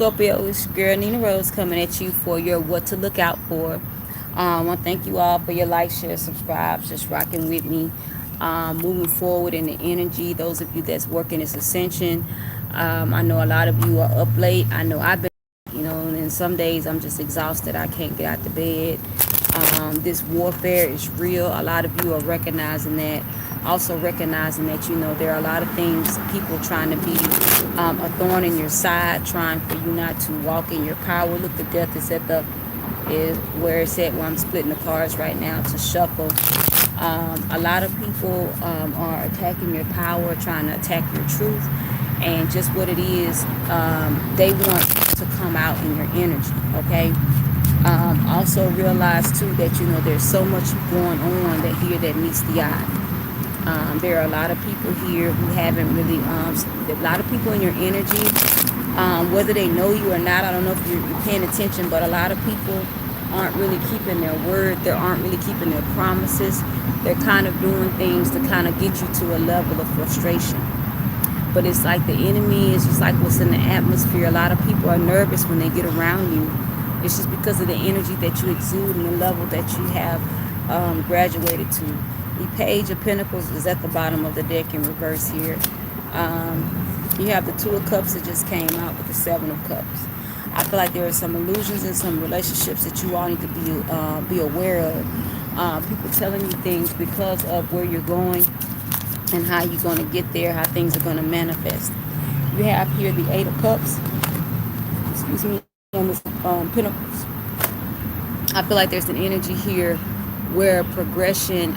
Scorpio, it's your girl NeenaRose coming at you for your what to look out for. I want to thank you all for your like, share, subscribe, just rocking with me. Moving forward in the energy, those of you that's working this ascension. I know a lot of you are up late. I know I've been, and some days I'm just exhausted. I can't get out the bed. This warfare is real. A lot of you are recognizing that. Also recognizing that, there are a lot of things, people trying to be a thorn in your side, trying for you not to walk in your power. Look, the death is where it's at, where I'm splitting the cards right now to shuffle. A lot of people are attacking your power, trying to attack your truth. And just what it is, they want to come out in your energy, okay? Also realize too that there's so much going on that meets the eye. There are a lot of people here who haven't really, a lot of people in your energy, whether they know you or not. I don't know if you're paying attention, but a lot of people aren't really keeping their word. They aren't really keeping their promises. They're kind of doing things to kind of get you to a level of frustration. But it's like the enemy is just like what's in the atmosphere. A lot of people are nervous when they get around you. It's just because of the energy that you exude and the level that you have graduated to. The Page of Pentacles is at the bottom of the deck in reverse here. You have the Two of Cups that just came out with the Seven of Cups. I feel like there are some illusions and some relationships that you all need to be aware of. People telling you things because of where you're going and how you're going to get there, how things are going to manifest. You have here the Eight of Cups. Excuse me. And this Pentacles. I feel like there's an energy here where progression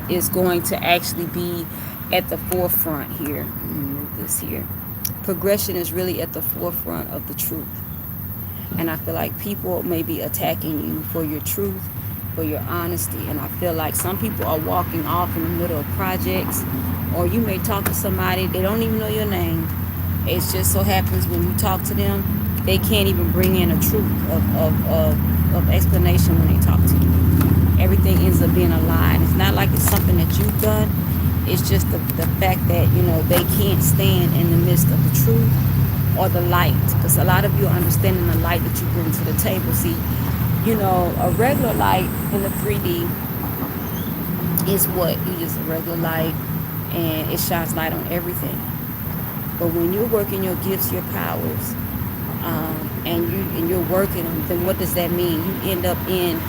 is going to actually be at the forefront here. Let me move this here. Progression is really at the forefront of the truth. And I feel like people may be attacking you for your truth, for your honesty. And I feel like some people are walking off in the middle of projects, or you may talk to somebody, they don't even know your name. It just so happens when you talk to them, they can't even bring in a truth of explanation when they talk to you. Everything ends up being a lie. And it's not like it's something that you've done. It's just the fact that, they can't stand in the midst of the truth or the light. Because a lot of you are understanding the light that you bring to the table. See, a regular light in the 3D is what? You just a regular light and it shines light on everything. But when you're working your gifts, your powers, and you're working them, then what does that mean? You end up in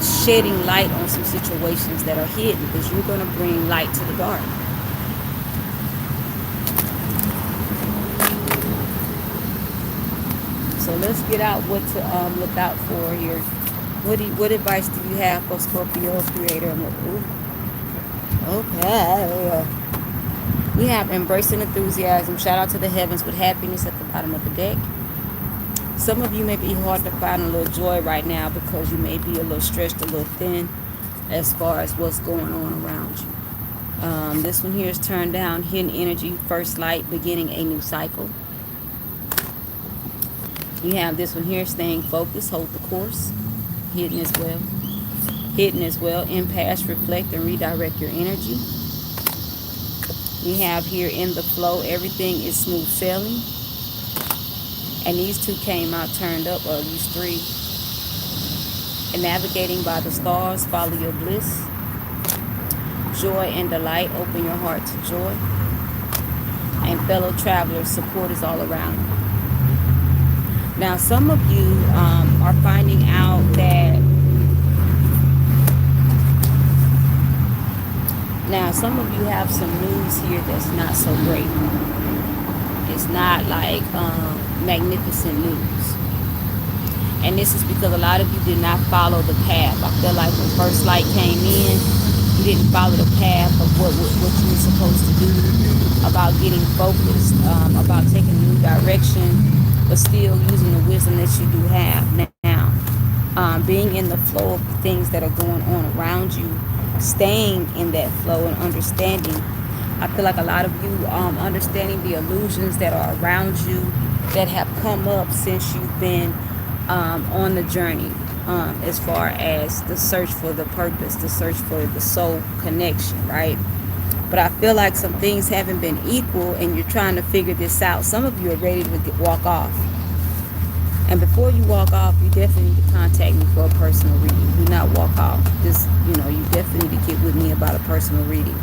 shedding light on some situations that are hidden, because you're going to bring light to the dark. So let's get out what to look out for here. What advice do you have for Scorpio creator? Okay. We have embracing enthusiasm. Shout out to the heavens with happiness at the bottom of the deck. Some of you may be hard to find a little joy right now because you may be a little stretched, a little thin as far as what's going on around you. This one here is turned down. Hidden energy, first light, beginning a new cycle. You have this one here, staying focused, hold the course. Hidden as well. Hidden as well. Impasse, reflect and redirect your energy. You have here in the flow, everything is smooth sailing. And these two came out turned up, or these three. And navigating by the stars, follow your bliss. Joy and delight, open your heart to joy. And fellow travelers, support is all around you. Now, some of you are finding out that some of you have some news here that's not so great. It's not like magnificent news. And this is because a lot of you did not follow the path. I feel like when first light came in, you didn't follow the path of what you were supposed to do, about getting focused, about taking a new direction, but still using the wisdom that you do have now. Being in the flow of the things that are going on around you, staying in that flow and understanding. I feel like a lot of you understanding the illusions that are around you that have come up since you've been on the journey, as far as the search for the purpose, the search for the soul connection, right? But I feel like some things haven't been equal and you're trying to figure this out. Some of you are ready to walk off. And before you walk off, you definitely need to contact me for a personal reading. Do not walk off. Just, you definitely need to get with me about a personal reading.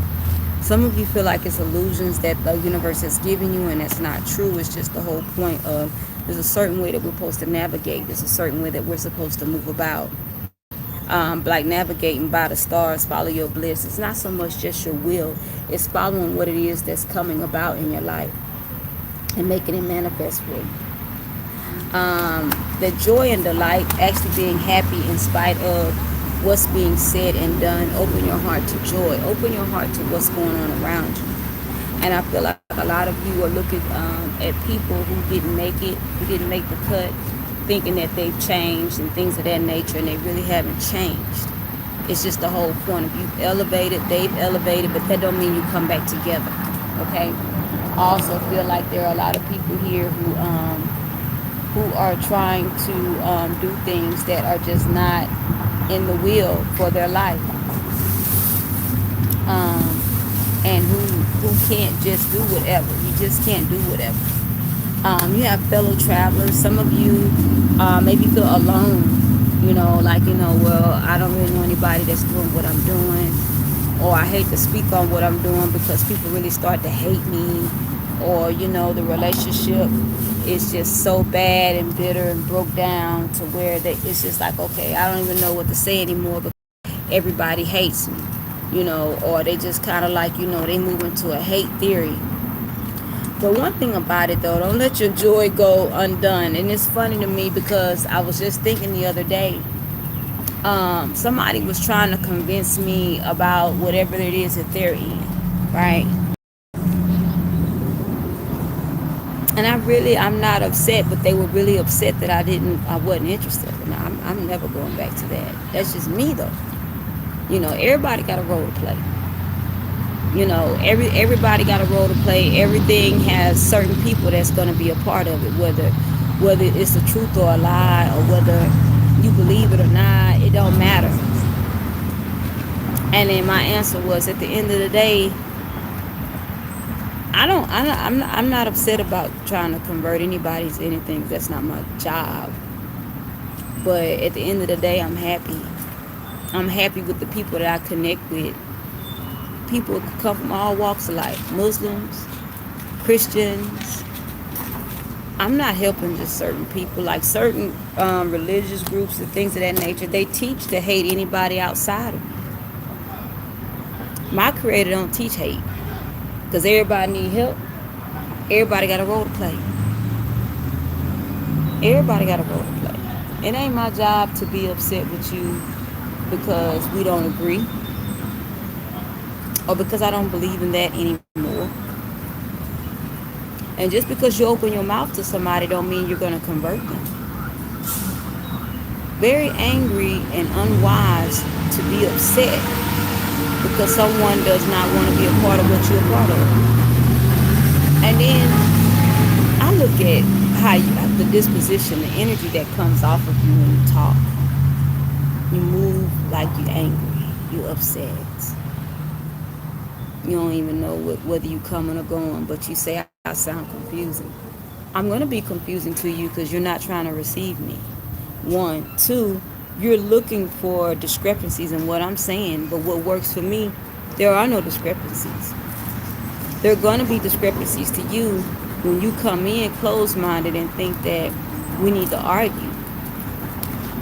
Some of you feel like it's illusions that the universe has given you, and that's not true. It's just the whole point of there's a certain way that we're supposed to navigate. There's a certain way that we're supposed to move about. Like navigating by the stars, follow your bliss. It's not so much just your will. It's following what it is that's coming about in your life and making it manifest for you. The joy and delight, actually being happy in spite of what's being said and done. Open your heart to joy. Open your heart to what's going on around you. And I feel like a lot of you are looking at people who didn't make it, who didn't make the cut, thinking that they've changed and things of that nature, and they really haven't changed. It's just the whole point of you've elevated, they've elevated, but that don't mean you come back together. Okay? I also feel like there are a lot of people here who are trying to do things that are just not in the will for their life, and who can't just do whatever. You just can't do whatever. You have fellow travelers. Some of you maybe feel alone. Well, I don't really know anybody that's doing what I'm doing, or I hate to speak on what I'm doing because people really start to hate me, or the relationship is just so bad and bitter and broke down to where it's just like, okay, I don't even know what to say anymore because everybody hates me, or they just kind of like, they move into a hate theory. But one thing about it though, don't let your joy go undone. And it's funny to me because I was just thinking the other day, somebody was trying to convince me about whatever it is that they're in, right? And I'm not upset, but they were really upset that I wasn't interested. And I'm never going back to that. That's just me though. Everybody got a role to play. Everybody got a role to play. Everything has certain people that's going to be a part of it, whether it's the truth or a lie, or whether you believe it or not, it don't matter. And then my answer was, at the end of the day, I'm not upset about trying to convert anybody to anything. That's not my job. But at the end of the day, I'm happy. I'm happy with the people that I connect with. People come from all walks of life. Muslims, Christians. I'm not helping just certain people. Like certain religious groups and things of that nature, they teach to hate anybody outside of me. My creator don't teach hate. Because everybody need help. Everybody got a role to play. Everybody got a role to play. It ain't my job to be upset with you because we don't agree, or because I don't believe in that anymore. And just because you open your mouth to somebody don't mean you're going to convert them. Very angry and unwise to be upset because someone does not want to be a part of what you're a part of. And then I look at how the disposition, the energy that comes off of you when you talk. You move like you're angry, you're upset. You don't even know whether you're coming or going, but you say I sound confusing. I'm going to be confusing to you because you're not trying to receive me. 1, 2, you're looking for discrepancies in what I'm saying, but what works for me, there are no discrepancies. There are going to be discrepancies to you when you come in closed-minded and think that we need to argue.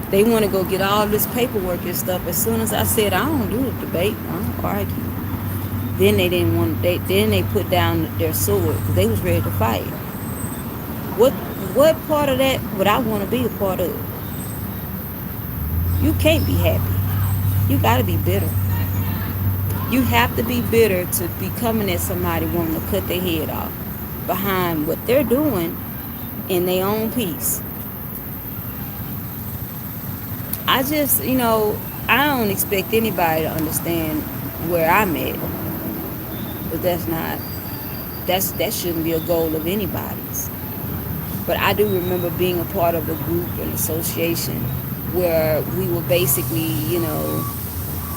They want to go get all this paperwork and stuff. As soon as I said I don't do the debate, I don't argue. Then they didn't want. Then they put down their sword because they was ready to fight. What part of that would I want to be a part of? You can't be happy. You got to be bitter. You have to be bitter to be coming at somebody wanting to cut their head off behind what they're doing in their own peace. I just, I don't expect anybody to understand where I'm at. But that shouldn't be a goal of anybody's. But I do remember being a part of a group, an association, where we were basically,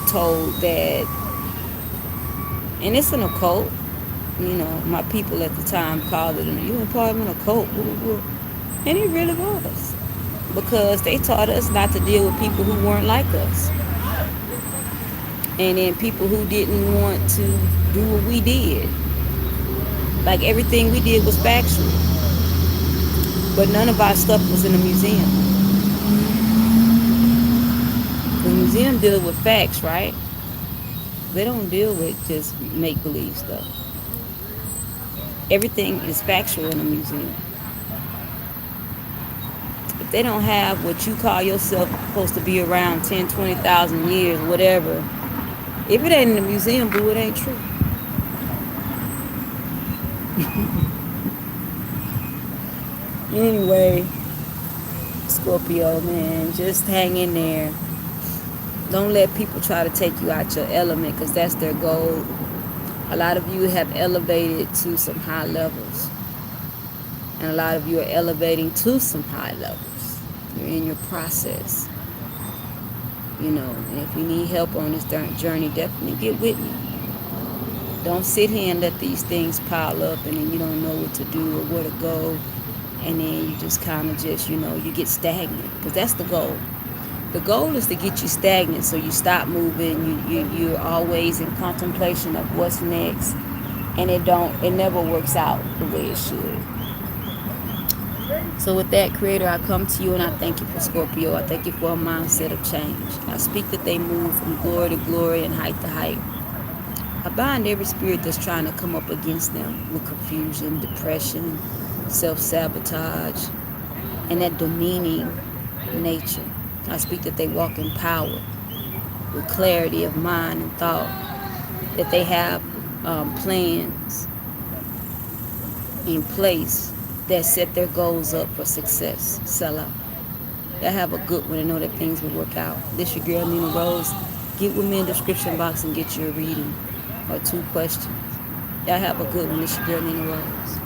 told that And it's an occult. You know, my people at the time called it, you a part of an occult. And it really was. Because they taught us not to deal with people who weren't like us. And then people who didn't want to do what we did. Like everything we did was factual. But none of our stuff was in the museum. The museum deals with facts, right? They don't deal with just make-believe stuff. Everything is factual in a museum. If they don't have what you call yourself supposed to be around 10, 20,000 years, whatever, if it ain't in the museum, boo, it ain't true. Anyway, Scorpio, man, just hang in there. Don't let people try to take you out your element, because that's their goal. A lot of you have elevated to some high levels. And a lot of you are elevating to some high levels. You're in your process. You know, and if you need help on this journey, definitely get with me. Don't sit here and let these things pile up and then you don't know what to do or where to go. And then you just kind of just, you get stagnant. Because that's the goal. The goal is to get you stagnant so you stop moving. You're always in contemplation of what's next. And it never works out the way it should. So with that, Creator, I come to you and I thank you for Scorpio. I thank you for a mindset of change. I speak that they move from glory to glory and height to height. I bind every spirit that's trying to come up against them with confusion, depression, self-sabotage, and that demeaning nature. I speak that they walk in power with clarity of mind and thought, that they have plans in place that set their goals up for success. Selah. Y'all have a good one and know that things will work out. This your girl, NeenaRose. Get with me in the description box and get your reading or 2 questions. Y'all have a good one. This your girl, NeenaRose.